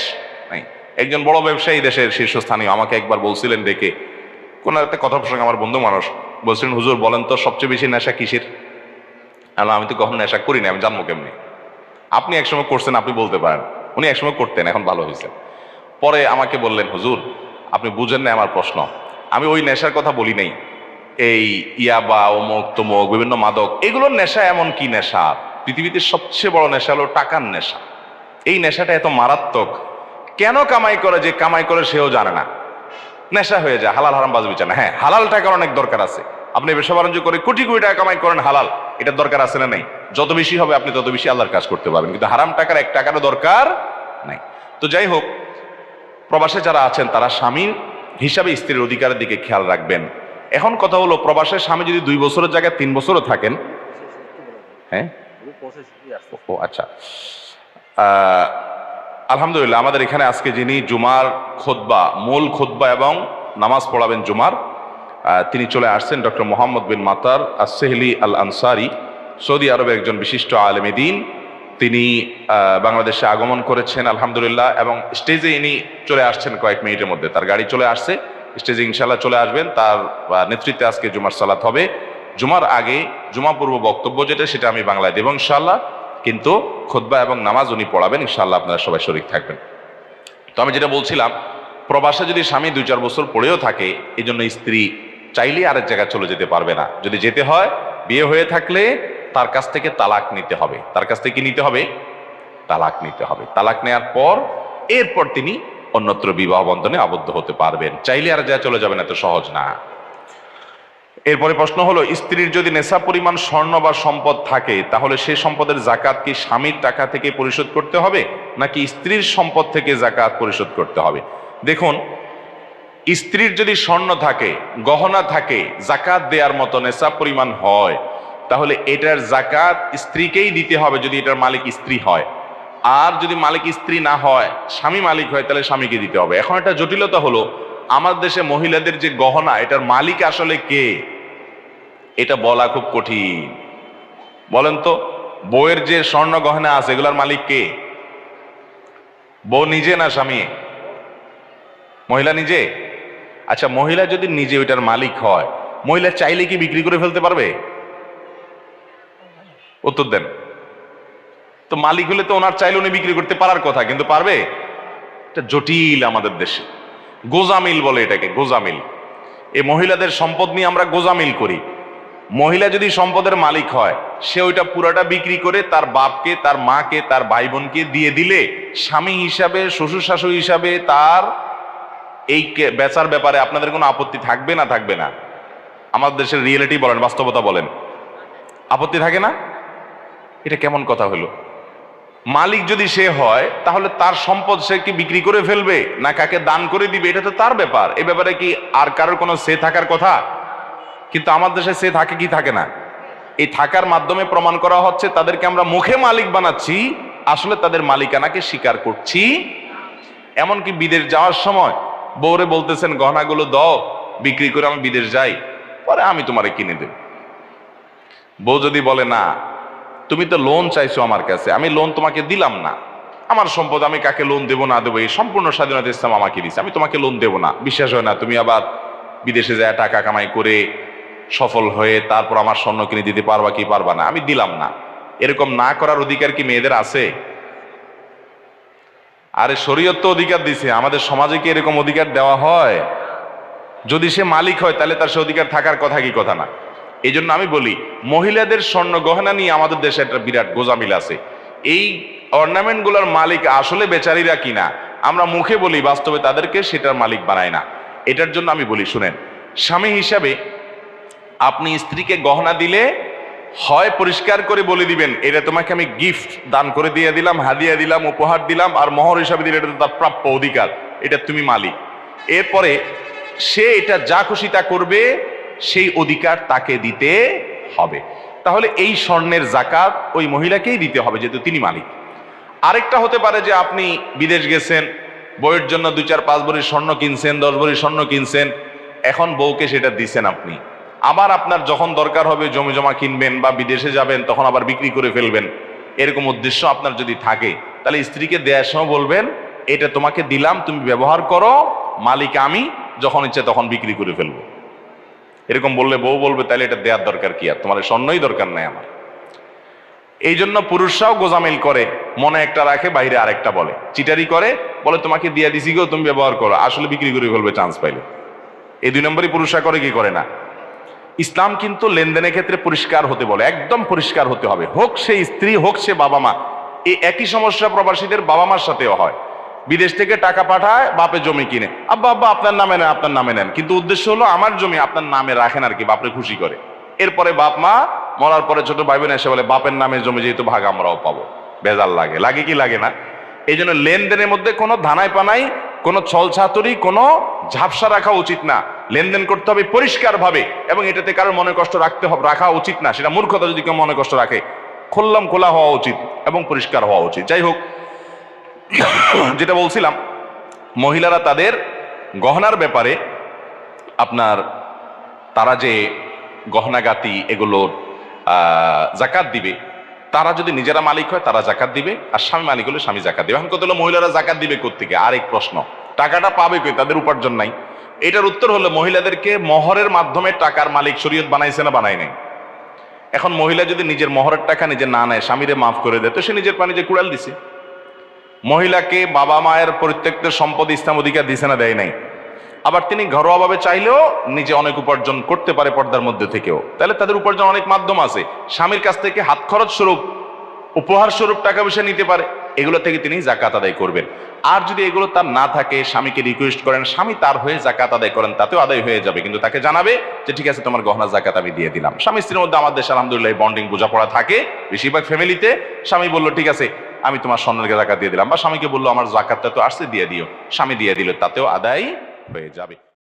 নাই। একজন বড় ব্যবসায়ী দেশের শীর্ষস্থানীয় আমাকে একবার বলছিলেন ডেকে, কোন একটা কথা প্রসঙ্গে, আমার বন্ধু মানুষ, বলছিলেন, হুজুর বলেন তো সবচেয়ে বেশি নেশা কিসের? আমি তো কখনো নেশা করি না, আমি জানবো কেমনি? আপনি একসময় করছেন, আপনি বলতে পারেন। উনি একসময় করতেন, এখন ভালো হয়েছে। পরে আমাকে বললেন, হুজুর আপনি বুঝেন না আমার প্রশ্ন, আমি ওই নেশার কথা বলি নাই, এই ইয়াবা, অমুক তমুক, বিভিন্ন মাদক, এগুলোর নেশা এমন কি নেশা? পৃথিবীতে সবচেয়ে বড় নেশা হলো টাকার নেশা। এই নেশাটা এত মারাত্মক, কেন কামাই করে, যে কামাই করে সেও জানে না, নেশা হয়ে যায়। হালাল হারাম বাজ বিচার না। হ্যাঁ, হালাল টাকার অনেক দরকার আছে। আপনি ব্যবসা বাণিজ্য করে কোটি কোটি টাকা কামাই করেন, হালাল, এটার দরকার আছে না নাই? যত বেশি হবে আপনি তত বেশি আল্লাহর কাজ করতে পারবেন, কিন্তু হারাম টাকার 1 টাকারও দরকার নাই। তো যাই হোক, প্রবাসে যারা আছেন তারা স্বামীর হিসাবে স্ত্রীর অধিকারের দিকে খেয়াল রাখবেন। এখন কথা হলো, প্রবাসের স্বামী যদি 2 বছরের জায়গায় 3 বছরও থাকেন, হ্যাঁ, ও আচ্ছা, আলহামদুলিল্লাহ, আমাদের এখানে আজকে যিনি জুমার খুতবা, মূল খুতবা এবং নামাজ পড়াবেন জুমার, তিনি চলে আসছেন, ডক্টর মোহাম্মদ বিন মাতার আস-সেহলি আল আনসারি, সৌদি আরবের একজন বিশিষ্ট আলেমে দ্বীন। তিনি বাংলাদেশে আগমন করেছেন আলহামদুলিল্লাহ, এবং স্টেজে ইনি চলে আসছেন কয়েক মিনিটের মধ্যে, তার গাড়ি চলে আসছে, স্টেজে ইনশাল্লাহ চলে আসবেন। তার নেতৃত্বে আজকে জুমার সালাত হবে। জুমার আগে জুমা পূর্ব বক্তব্য যেটা, সেটা আমি বাংলায় দেব ইনশাল্লাহ, কিন্তু খুতবা এবং নামাজ উনি পড়াবেন ইনশাল্লাহ, আপনারা সবাই শরীক থাকবেন। তো আমি যেটা বলছিলাম, প্রবাসে যদি স্বামী 2-4 বছর পড়েও থাকে, এই জন্য স্ত্রী চাইলে আরেক জায়গায় চলে যেতে পারবে না। যদি যেতে হয়, বিয়ে হয়ে থাকলে তার কাছ থেকে তালাক নিতে হবে। তার কাছ থেকে কি নিতে হবে? তালাক নিতে হবে। তালাক নেওয়ার পর এরপর তিনি অন্যত্র বিবাহ বন্ধনে আবদ্ধ হতে পারবেন। চাইলে আর যা চলে যাবেন, এত সহজ না। এরপরে প্রশ্ন হলো, স্ত্রীর যদি নেশা পরিমাণ স্বর্ণ বা সম্পদ থাকে, তাহলে সে সম্পদের জাকাত কি স্বামীর টাকা থেকে পরিশোধ করতে হবে, নাকি স্ত্রীর সম্পদ থেকে জাকাত পরিশোধ করতে হবে? দেখুন, স্ত্রীর যদি স্বর্ণ থাকে, গহনা থাকে, জাকাত দেওয়ার মতো নেশা পরিমাণ হয়, তাহলে এটার জাকাত স্ত্রীকেই দিতে হবে যদি এটার মালিক স্ত্রী হয়। আর যদি মালিক স্ত্রী না হয়, স্বামী মালিক হয়, তাহলে স্বামীকে দিতে হবে। এখন একটা জটিলতা হলো, আমার দেশে মহিলাদের যে গহনা, এটার মালিক আসলে কে, এটা বলা খুব কঠিন। বলেন তো, বউয়ের যে স্বর্ণ গহনা আছে, এগুলার মালিক কে? বউ নিজে না স্বামী? মহিলা নিজে। আচ্ছা, মহিলা যদি নিজে ওইটার মালিক হয়, মহিলা চাইলে কি বিক্রি করে ফেলতে পারবে? উত্তর দেন তো। মালিক হলে তো ওনার চাইলে উনি বিক্রি করতে পারার কথা, কিন্তু পারবে? এটা জটিল আমাদের দেশে। গোজামিল বলে এটাকে, গোজামিল। এই মহিলাদের সম্পদ নিয়ে আমরা গোজামিল করি। মহিলা যদি সম্পদের মালিক হয়, সে ওইটা পুরাটা বিক্রি করে তার বাপকে, তার মাকে, তার ভাই বোনকে দিয়ে দিলে স্বামী হিসাবে, শ্বশুর শাশুড়ি হিসাবে তার এই বেচার ব্যাপারে আপনাদের কোনো আপত্তি থাকবে না? থাকবে না? আমাদের দেশের রিয়েলিটি বলেন, বাস্তবতা বলেন, আপত্তি থাকে না? এটা কেমন কথা হলো? মালিক যদি সে হয় তাহলে তার সম্পদ সে কি বিক্রি করে ফেলবে না কাকে দান করে দিবে, এটা তো তার ব্যাপার। এ ব্যাপারে কি আর কারোর কোনো সে থাকার কথা? কিন্তু আমার দেশে সে থাকে কি থাকে না? এই থাকার মাধ্যমে প্রমাণ করা হচ্ছে তাদেরকে আমরা মুখে মালিক বানাচ্ছি, আসলে তাদের মালিকানাকে স্বীকার করছি। এমনকি বিদেশ যাওয়ার সময় বউরে বলতেছেন গহনাগুলো দাও, বিক্রি করে আমি বিদেশ যাই, পরে আমি তোমারে কিনে দেব। বউ যদি বলে না, তুমি তো লোন চাইছো আমার কাছে, আমি লোন তোমাকে দিলাম না, আমার সম্পদ আমি কাকে লোন দেবো না দেবো এই সম্পূর্ণ স্বাধীনতা ইসলাম আমাকে দিচ্ছে, আমি তোমাকে লোন দেবো না। বিশ্বাস হয় না? তুমি আবার বিদেশে যায় টাকা কামাই করে সফল হয়ে তারপর আমার স্বর্ণ কিনে দিতে পারবা কি পারবা না? আমি দিলাম না। এরকম না করার অধিকার কি মেয়েদের আছে? আরে শরীয়ত তো অধিকার দিছে, আমাদের সমাজে কি এরকম অধিকার দেওয়া হয়? যদি সে মালিক হয় তাহলে তার সে অধিকার থাকার কথা কি কথা না? এই জন্য আমি বলি, মহিলাদের স্বর্ণ গহনা নিয়ে আমাদের দেশে একটা বিরাট গোজামিল আছে। এই অর্নামেন্ট গুলার মালিক আসলে বেচারীরা কিনা, আমরা মুখে বলি, বাস্তবে তাদেরকে সেটার মালিক বানায় না। এটার জন্য আমি বলি, শুনেন, স্বামী হিসাবে আপনি স্ত্রীকে গহনা দিলে হয় পরিষ্কার করে বলে দিবেন, এটা তোমাকে আমি গিফট দান করে দিয়ে দিলাম, হাদিয়া দিলাম, উপহার দিলাম, আর মোহর হিসাবে দিলে এটা তো তার প্রাপ্য অধিকার, এটা তুমি মালিক। এরপরে সে এটা যা খুশি তা করবে, সেই অধিকার তাকে দিতে হবে। তাহলে এই স্বর্ণের জাকাত ওই মহিলাকেই দিতে হবে, যেহেতু তিনি মালিক। আরেকটা হতে পারে যে আপনি বিদেশ গেছেন, বউয়ের জন্য 2-4-5 ভরি স্বর্ণ কিনছেন, 10 ভরি স্বর্ণ কিনছেন, এখন বউকে সেটা দিচ্ছেন আপনি। আবার আপনার যখন দরকার হবে জমি জমা কিনবেন বা বিদেশে যাবেন, তখন আবার বিক্রি করে ফেলবেন, এরকম উদ্দেশ্য আপনার যদি থাকে, তাহলে স্ত্রীকে দেওয়ার সময় বলবেন, এটা তোমাকে দিলাম, তুমি ব্যবহার করো, মালিক আমি, যখন ইচ্ছে তখন বিক্রি করে ফেলবো। এরকম বললে বউ বলবে, তাহলে এটা দেওয়ার দরকার কি, আর তোমার স্বর্ণই দরকার নাই আমার। এই জন্য পুরুষরাও গোজামিল করে, মনে একটা রাখে বাইরে আরেকটা বলে, চিটারি করে, বলে তোমাকে দিয়ে দিছি গো, তুমি ব্যবহার করো, আসলে বিক্রি করে ফেলবে চান্স পাইলে। এই 2 নম্বরই পুরুষরা করে, কি করে না? ইসলাম কিন্তু লেনদেনের ক্ষেত্রে পরিষ্কার হতে বলে, একদম পরিষ্কার হতে হবে, হোক সে স্ত্রী হোক সে বাবা মা। এই একই সমস্যা প্রবাসীদের বাবা মার সাথেও হয়। বিদেশ থেকে টাকা পাঠায়, বাপে জমি কিনে, আব্বা আব্বা আপনার নামে নেন, আপনার নামে নেন, কিন্তু উদ্দেশ্য হলো আমার জমি আপনার নামে রাখেন আর কি, বাপরে খুশি করে। এরপরে বাপ মা মরার পরে ছোট ভাই বোন এসে বলে, বাপের নামে জমি যেহেতু ভাগ আমরাও পাবো। বেজাল লাগে, লাগে কি লাগে না? এই জন্য লেনদেনের মধ্যে কোনো ধানাই পানাই, কোনো ছলছাতুরি, কোনো ঝাপসা রাখা উচিত না। লেনদেন করতে হবে পরিষ্কার ভাবে, এবং এটাতে কারোর মনে কষ্ট রাখা উচিত না। সেটা মূর্খতা যদি কেউ মনে কষ্ট রাখে, খোল্লাম খোলা হওয়া উচিত এবং পরিষ্কার হওয়া উচিত। যাই হোক, যেটা বলছিলাম, মহিলারা তাদের গহনার ব্যাপারে আপনার তারা যে গহনাগাতি এগুলোর জাকাত দিবে, তারা যদি নিজেরা মালিক হয় তারা জাকাত দিবে, আর স্বামী মালিক হলে স্বামী জাকাত দিবে। এখন কত হলো মহিলারা জাকাত দিবে কোত্থেকে? আরেক প্রশ্ন, টাকাটা পাবে কই? তাদের উপার্জন নাই। এটার উত্তর হলো, মহিলাদেরকে মহরের মাধ্যমে টাকার মালিক শরীয়ত বানাইছে না বানাই নাই? এখন মহিলা যদি নিজের মহরের টাকা নিজে না নেয়, স্বামীরে মাফ করে দেয়, তো সে নিজের পানি যে কুড়াল দিছে। মহিলাকে বাবা মায়ের পরিত্যক্তের সম্পদ ইসলাম অধিকার দিছে না দেয় নাই? আবার তিনি ঘরোয়াভাবে চাইলেও নিজে অনেক উপার্জন করতে পারে পর্দার মধ্যে থেকেও, তাহলে তাদের উপার্জন অনেক মাধ্যম আছে। স্বামীর কাছ থেকে হাত খরচ স্বরূপ, উপহার স্বরূপ টাকা পয়সা নিতে পারে, এগুলো থেকে তিনি জাকাত আদায় করবেন। আর যদি এগুলো তার না থাকে, স্বামীকে রিকোয়েস্ট করেন, স্বামী তার হয়ে জাকাত আদায় করেন, তাতেও আদায় হয়ে যাবে, কিন্তু তাকে জানাবে যে ঠিক আছে তোমার গহনা জাকাত আমি দিয়ে দিলাম। স্বামী স্ত্রীর মধ্যে আমাদের দেশে আলহামদুলিল্লাহ বন্ডিং বোঝাপড়া থাকে বেশিরভাগ ফ্যামিলিতে। স্বামী বললো ঠিক আছে আমি তোমার স্বর্ণের জাকাত দিয়ে দিলাম, বা স্বামীকে বললো আমার জাকাতটা তো আসছে দিয়ে দিও, স্বামী দিয়ে দিল, তাতেও আদায় হয়ে যাবে।